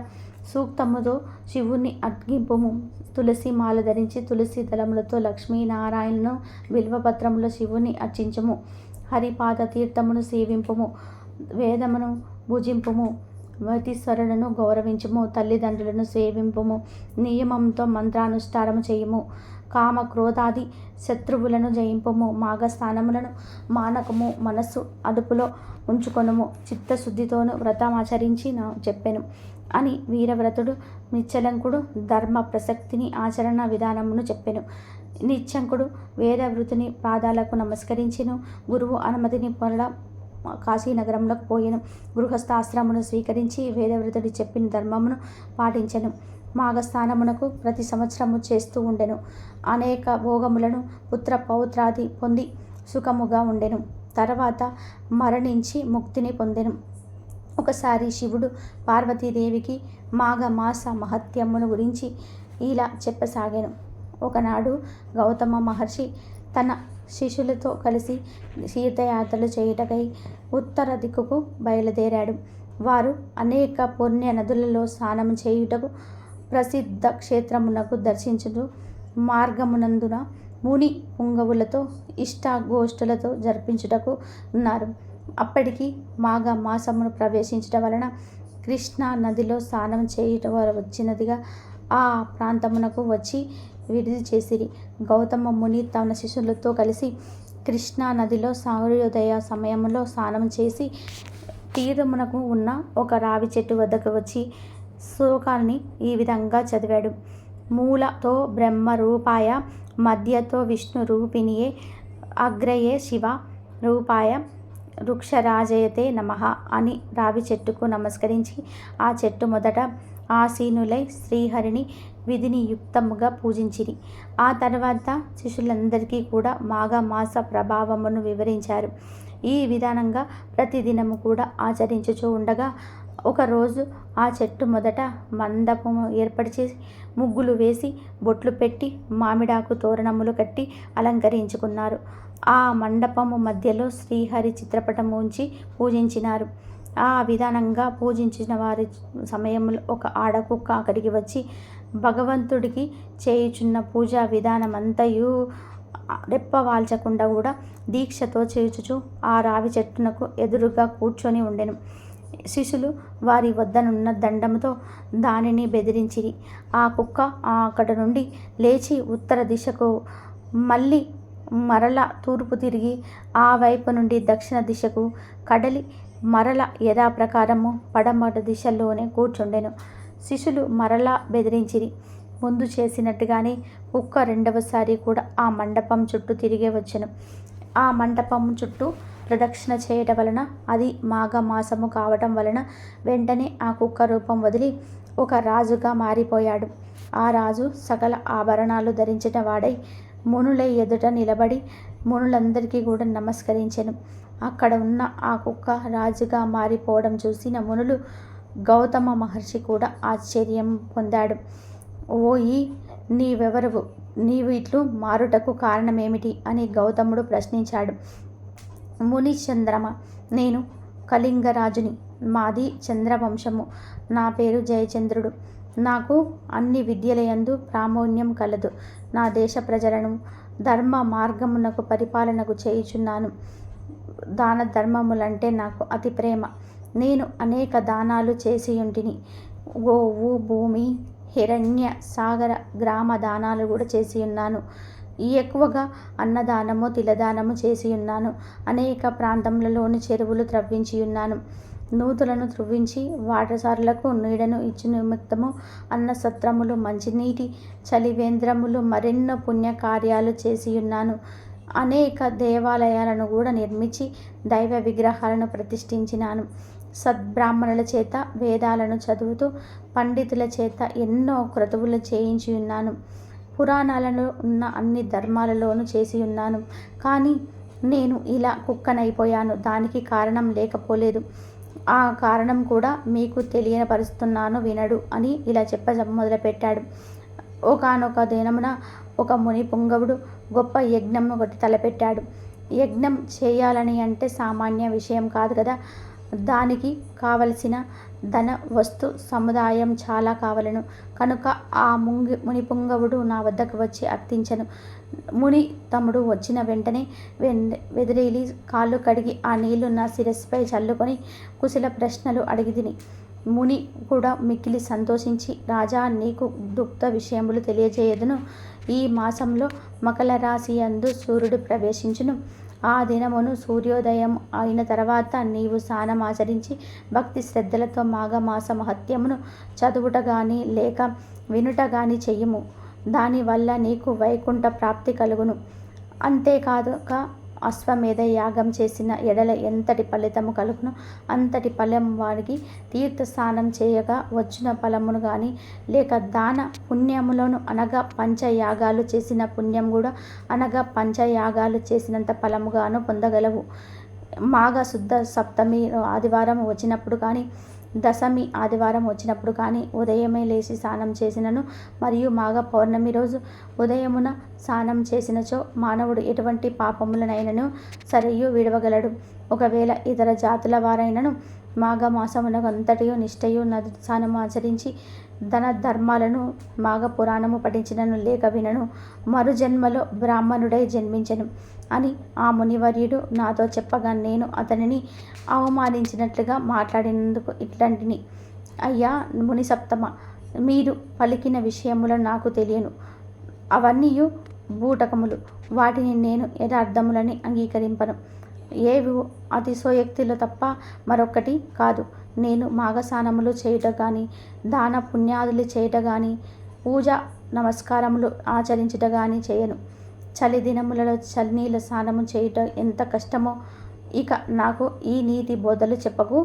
సూక్తముతో శివుని అర్ఘింపుము. తులసి మాల ధరించి తులసి దళములతో లక్ష్మీనారాయణను బిల్వపత్రములో శివుని అర్చించము. హరిపాద తీర్థమును సేవింపుము. వేదమును భుజింపుము. మతీశ్వరులను గౌరవించుము. తల్లిదండ్రులను సేవింపుము. నియమంతో మంత్రానుష్ఠానము చేయుము. కామ క్రోధాది శత్రువులను జయింపుము. మాఘస్నానములను మానకము. మనస్సు అదుపులో ఉంచుకొనుము. చిత్తశుద్ధితోను వ్రతమాచరించి చెప్పెను అని వీరవ్రతుడు నిశ్చలంకుడు ధర్మ ప్రసక్తిని ఆచరణ విధానమును చెప్పెను. నిశ్చంకుడు వేదవృతుని పాదాలకు నమస్కరించెను. గురువు అనుమతిని పొరల కాశీనగరంలోకి పోయెను. గృహస్థాశ్రమును స్వీకరించి వేదవ్రతుడి చెప్పిన ధర్మమును పాటించెను. మాఘస్నానమునకు ప్రతి సంవత్సరము చేస్తూ ఉండెను. అనేక భోగములను పుత్ర పౌత్రాది పొంది సుఖముగా ఉండెను. తర్వాత మరణించి ముక్తిని పొందెను. ఒకసారి శివుడు పార్వతీదేవికి మాఘమాస మహత్యమును గురించి ఇలా చెప్పసాగాను. ఒకనాడు గౌతమ మహర్షి తన శిష్యులతో కలిసి తీర్థయాత్రలు చేయుటకై ఉత్తర దిక్కుకు బయలుదేరాడు. వారు అనేక పుణ్య నదులలో స్నానం చేయుటకు ప్రసిద్ధ క్షేత్రమునకు దర్శించుటూ మార్గమునందున ముని పుంగవులతో ఇష్టాగోష్ఠులతో జరిపించుటకు ఉన్నారు. అప్పటికి మాఘ మాసమును ప్రవేశించడం వలన కృష్ణా నదిలో స్నానం చేయుట వచ్చినదిగా ఆ ప్రాంతమునకు వచ్చి విడిది చేసిరి. గౌతమ ముని తన శిష్యులతో కలిసి కృష్ణా నదిలో సూర్యోదయ సమయంలో స్నానం చేసి తీరమునకు ఉన్న ఒక రావి చెట్టు వద్దకు వచ్చి శ్లోకాన్ని ఈ విధంగా చదివాడు. మూలతో బ్రహ్మ రూపాయ మధ్యతో విష్ణు రూపిణియే అగ్రయే శివ రూపాయ వృక్షరాజయతే నమః అని రావి చెట్టుకు నమస్కరించి ఆ చెట్టు మొదట ఆసీనులై శ్రీహరిని విధిని యుక్తముగా పూజించిరి. ఆ తర్వాత శిష్యులందరికీ కూడా మాఘమాస ప్రభావమును వివరించారు. ఈ విధానంగా ప్రతిదినము కూడా ఆచరించుచూ ఉండగా ఒకరోజు ఆ చెట్టు మొదట మండపము ఏర్పరిచి ముగ్గులు వేసి బొట్లు పెట్టి మామిడాకు తోరణములు కట్టి అలంకరించుకున్నారు. ఆ మండపము మధ్యలో శ్రీహరి చిత్రపటం ఉంచి పూజించినారు. ఆ విధానంగా పూజించిన వారి సమయంలో ఒక ఆడకుక్క అక్కడికి వచ్చి భగవంతుడికి చేయుచున్న పూజా విధానమంతయు రెప్పవాల్చకుండా కూడా దీక్షతో చేయుచుచు ఆ రావి చెట్టునకు ఎదురుగా కూర్చొని ఉండెను. శిష్యులు వారి వద్దనున్న దండముతో దానిని బెదిరించిరి. ఆ కుక్క అక్కడ నుండి లేచి ఉత్తర దిశకు మళ్ళీ మరల తూర్పు తిరిగి ఆ వైపు నుండి దక్షిణ దిశకు కడలి మరల యథాప్రకారము పడమట దిశలోనే కూర్చుండెను. శిష్యులు మరలా బెదిరించిరి. ముందు చేసినట్టుగానే కుక్క రెండవసారి కూడా ఆ మండపం చుట్టూ తిరిగే వచ్చెను. ఆ మండపం చుట్టూ ప్రదక్షిణ చేయటం వలన అది మాఘమాసము కావటం వలన వెంటనే ఆ కుక్క రూపం వదిలి ఒక రాజుగా మారిపోయాడు. ఆ రాజు సకల ఆభరణాలు ధరించిన వాడై మునుల ఎదుట నిలబడి మునులందరికీ కూడా నమస్కరించెను. అక్కడ ఉన్న ఆ కుక్క రాజుగా మారిపోవడం చూసిన మునులు గౌతమ మహర్షి కూడా ఆశ్చర్యం పొందాడు. ఓయి నీవెవరవు? నీవు ఇట్లు మారుటకు కారణమేమిటి అని గౌతముడు ప్రశ్నించాడు. ముని చంద్రమ, నేను కళింగరాజుని. మాది చంద్రవంశము. నా పేరు జయచంద్రుడు. నాకు అన్ని విద్యలయందు ప్రామోణ్యం కలదు. నా దేశ ప్రజలను ధర్మ మార్గమునకు పరిపాలనకు చేయుచున్నాను. దాన ధర్మములంటే నాకు అతి ప్రేమ. నేను అనేక దానాలు చేసియుంటిని. గోవు, భూమి, హిరణ్య, సాగర, గ్రామ దానాలు కూడా చేసియున్నాను. ఎక్కువగా అన్నదానము, తిలదానము చేసియున్నాను. అనేక ప్రాంతములలోని చెరువులు త్రవ్వించియున్నాను. నూతులను త్రువ్వించి వాటసారులకు నీడను ఇచ్చు నిమిత్తము అన్నసత్రములు, మంచినీటి చలివేంద్రములు, మరెన్నో పుణ్యకార్యాలు చేసియున్నాను. అనేక దేవాలయాలను కూడా నిర్మించి దైవ విగ్రహాలను ప్రతిష్ఠించినాను. సద్బ్రాహ్మణుల చేత వేదాలను చదువుతూ పండితుల చేత ఎన్నో క్రతువులు చేయించి ఉన్నాను. పురాణాలలో ఉన్న అన్ని ధర్మాలలోనూ చేసి ఉన్నాను. కానీ నేను ఇలా కుక్కనైపోయాను. దానికి కారణం లేకపోలేదు. ఆ కారణం కూడా మీకు తెలియపరుస్తున్నాను వినడు అని ఇలా మొదలుపెట్టాడు. ఒకానొక దినమున ఒక ముని పుంగవుడు గొప్ప యజ్ఞం ఒకటి తలపెట్టాడు. యజ్ఞం చేయాలని అంటే సామాన్య విషయం కాదు కదా. దానికి కావలసిన ధన వస్తు సముదాయం చాలా కావలను. కనుక ఆ మునిపుంగవుడు నా వద్దకు వచ్చి అర్థించను. ముని తమ్ముడు వచ్చిన వెంటనే వెదిరేలి కాళ్ళు కడిగి ఆ నీళ్లు నా శిరస్సుపై చల్లుకొని కుశల ప్రశ్నలు అడిగితిని. ముని కూడా మిక్కిలి సంతోషించి, రాజా, నీకు దుఃఖ విషయములు తెలియజేయదును. ఈ మాసంలో మకర రాశి యందు సూర్యుడు ప్రవేశించును. ఆ దినమును సూర్యోదయం అయిన తర్వాత నీవు స్నానమాచరించి భక్తి శ్రద్ధలతో మాఘమాస మహత్యమును చదువుట గాని లేక వినుట గాని చెయ్యము. దానివల్ల నీకు వైకుంఠ ప్రాప్తి కలుగును. అంతేకాదుక అశ్వమేధ యాగం చేసిన ఎడల ఎంతటి ఫలితము కలుగును అంతటి ఫలం వారికి తీర్థస్నానం చేయగా వచ్చిన ఫలమును కానీ లేక దాన పుణ్యములను అనగా పంచయాగాలు చేసిన పుణ్యం కూడా అనగా పంచయాగాలు చేసినంత ఫలముగాను పొందగలవు. మాఘ శుద్ధ సప్తమి ఆదివారం వచ్చినప్పుడు కానీ దశమి ఆదివారం వచ్చినప్పుడు కానీ ఉదయమే లేచి స్నానం చేసినను మరియు మాఘ పౌర్ణమి రోజు ఉదయమున స్నానం చేసినచో మానవుడు ఎటువంటి పాపములనైనను సరియు విడవగలడు. ఒకవేళ ఇతర జాతుల వారైనను మాఘమాసమునకంతటియు నిష్టయు నది స్నానము ఆచరించి ధన ధర్మాలను మాఘ పురాణము పఠించినను లేక వినను మరు జన్మలో బ్రాహ్మణుడై జన్మించను అని ఆ మునివర్యుడు నాతో చెప్పగా నేను అతనిని అవమానించినట్లుగా మాట్లాడినందుకు ఇట్లాంటిని. అయ్యా ముని సప్తమ, మీరు పలికిన విషయములు నాకు తెలియను. అవన్నీ బూటకములు. వాటిని నేను యథార్థములని అంగీకరింపను. ఏవి అతిశయోక్తులు తప్ప మరొకటి కాదు. నేను మాఘస్నానములు చేయుట కానీ దాన పుణ్యాదులు చేయుట కానీ పూజ నమస్కారములు ఆచరించుట కానీ చేయను. చలి దినములలో చలినీళ్ళ స్నానము చేయుట ఎంత కష్టమో ఇక నాకు ఈ నీతి బోధలు చెప్పకు.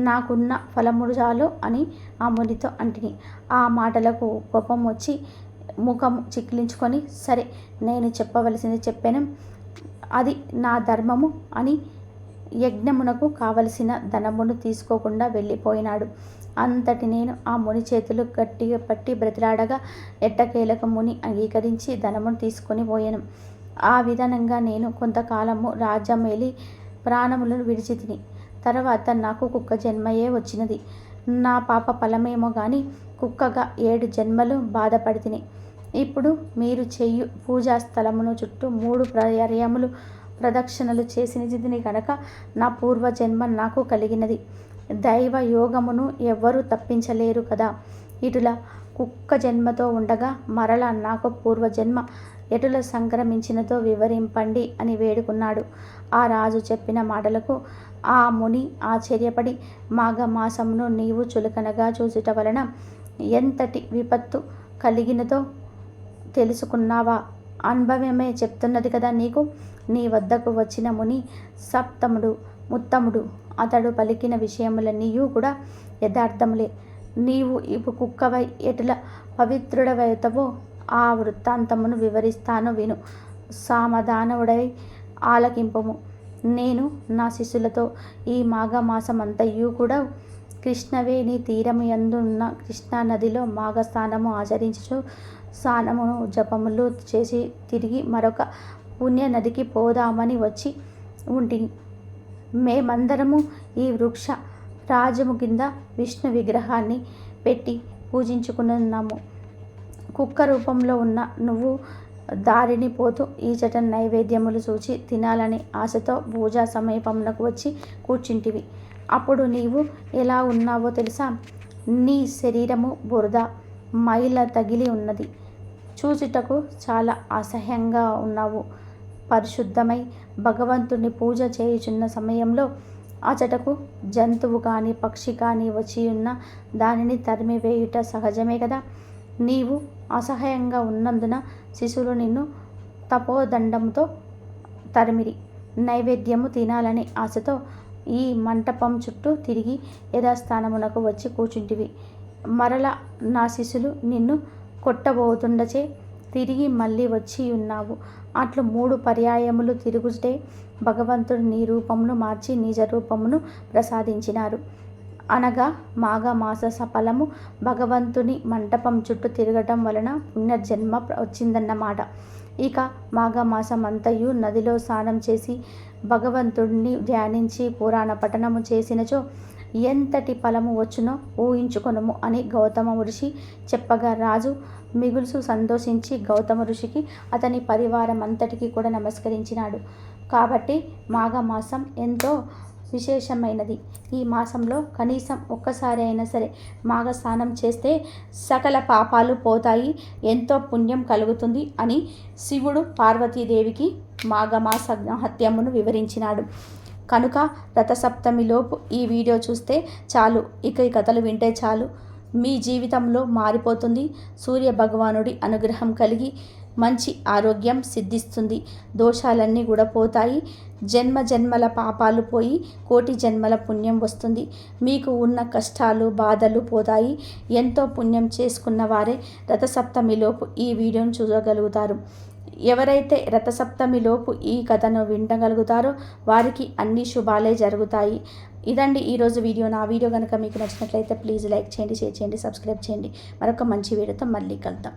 నాకున్న ఫలములు చాలు అని ఆ మునితో అంటిని. ఆ మాటలకు కోపం వచ్చి ముఖం చిక్కిలించుకొని, సరే నేను చెప్పవలసింది చెప్పాను, అది నా ధర్మము అని యజ్ఞమునకు కావలసిన ధనమును తీసుకోకుండా వెళ్ళిపోయినాడు. అంతటి నేను ఆ ముని చేతులు గట్టిగా పట్టి బ్రతిలాడగా ఎట్టకేలకు ముని అంగీకరించి ధనమును తీసుకొని పోయాను. ఆ విధానంగా నేను కొంతకాలము రాజ్యం వెళ్ళి ప్రాణములను విడిచి తిని తర్వాత నాకు కుక్క జన్మయే వచ్చినది. నా పాప ఫలమేమో కానీ కుక్కగా 7 జన్మలు బాధపడితిని. ఇప్పుడు మీరు చెయ్యు పూజా స్థలమును చుట్టూ 3 పర్యాయములు ప్రదక్షిణలు చేసినది కనుక నా పూర్వజన్మ నాకు కలిగినది. దైవ యోగమును ఎవ్వరూ తప్పించలేరు కదా. ఇటుల కుక్క జన్మతో ఉండగా మరల నాకు పూర్వజన్మ ఎటుల సంక్రమించినతో వివరింపండి అని వేడుకున్నాడు. ఆ రాజు చెప్పిన మాటలకు ఆ ముని ఆశ్చర్యపడి, మాఘమాసమును నీవు చులకనగా చూచుట వలన ఎంతటి విపత్తు కలిగినదో తెలుసుకున్నావా? అనుభవమే చెప్తున్నది కదా నీకు. నీ వద్దకు వచ్చిన ముని సప్తముడు ముత్తముడు. అతడు పలికిన విషయములన్నీయూ కూడా యథార్థములే. నీవు ఇప్పుడు కుక్కవై ఎటుల పవిత్రుడవైతవో ఆ వృత్తాంతమును వివరిస్తాను విను. సామధానుడై ఆలకింపుము. నేను నా శిష్యులతో ఈ మాఘమాసమంతయు కూడా కృష్ణవేణి తీరము యందున్న కృష్ణా నదిలో మాఘస్నానము ఆచరించు స్నానమును జపములు చేసి తిరిగి మరొక పుణ్య నదికి పోదామని వచ్చి ఉంటిని. మేమందరము ఈ వృక్ష రాజము కింద విష్ణు విగ్రహాన్ని పెట్టి పూజించుకున్నాము. కుక్క రూపంలో ఉన్న నువ్వు దారిని పోతూ ఈచట నైవేద్యములు చూచి తినాలని ఆశతో పూజా సమీపమునకు వచ్చి కూర్చుంటివి. అప్పుడు నీవు ఎలా ఉన్నావో తెలుసా? నీ శరీరము బురద మైల తగిలి ఉన్నది. చూచుటకు చాలా అసహ్యంగా ఉన్నావు. పరిశుద్ధమై భగవంతుని పూజ చేయుచున్న సమయంలో అచటకు జంతువు కానీ పక్షి కానీ వచ్చి ఉన్న దానిని తరిమివేయుట సహజమే కదా. నీవు అసహ్యంగా ఉన్నందున శిశువులు నిన్ను తపోదండంతో తరిమిరి. నైవేద్యము తినాలనే ఆశతో ఈ మంటపం చుట్టూ తిరిగి యథాస్థానమునకు వచ్చి కూర్చుంటివి. మరల నా శిష్యులు నిన్ను కొట్టబోతుండచే తిరిగి మళ్ళీ వచ్చి ఉన్నావు. అట్లు 3 పర్యాయములు తిరుగుటే భగవంతుడు నీ రూపమును మార్చి నిజ రూపమును ప్రసాదించినారు. అనగా మాఘమాస ఫలము భగవంతుని మంటపం చుట్టూ తిరగటం వలన పునర్జన్మ వచ్చిందన్నమాట. ఇక మాఘమాసమంతయు నదిలో స్నానం చేసి భగవంతుడిని ధ్యానించి పురాణ పఠనము చేసినచో ఎంతటి ఫలము వచ్చునో ఊహించుకొనుము అని గౌతమ ఋషి చెప్పగా రాజు మిగుల్సు సంతోషించి గౌతమ ఋషికి అతని పరివారం అంతటికి కూడా నమస్కరించినాడు. కాబట్టి మాఘమాసం ఎంతో విశేషమైనది. ఈ మాసంలో కనీసం ఒక్కసారి అయినా సరే మాఘ స్నానం చేస్తే సకల పాపాలు పోతాయి, ఎంతో పుణ్యం కలుగుతుంది అని శివుడు పార్వతీదేవికి మాఘమాస మహత్యమును వివరించినాడు. కనుక రథసప్తమిలోపు ఈ వీడియో చూస్తే చాలు, ఇక ఈ కథలు వింటే చాలు, మీ జీవితంలో మారిపోతుంది. సూర్య భగవానుడి అనుగ్రహం కలిగి మంచి ఆరోగ్యం సిద్ధిస్తుంది. దోషాలన్నీ కూడా పోతాయి. జన్మ జన్మల పాపాలు పోయి కోటి జన్మల పుణ్యం వస్తుంది. మీకు ఉన్న కష్టాలు బాధలు పోతాయి. ఎంతో పుణ్యం చేసుకున్న వారే రథసప్తమిలోపు ఈ వీడియోను చూడగలుగుతారు. ఎవరైతే రథసప్తమిలోపు ఈ కథను వినగలుగుతారో వారికి అన్ని శుభాలే జరుగుతాయి. ఇదండి ఈరోజు వీడియో. నా వీడియో కనుక మీకు నచ్చినట్లయితే ప్లీజ్ లైక్ చేయండి, షేర్ చేయండి, సబ్స్క్రైబ్ చేయండి. మరొక మంచి వీడియోతో మళ్ళీ కలుద్దాం.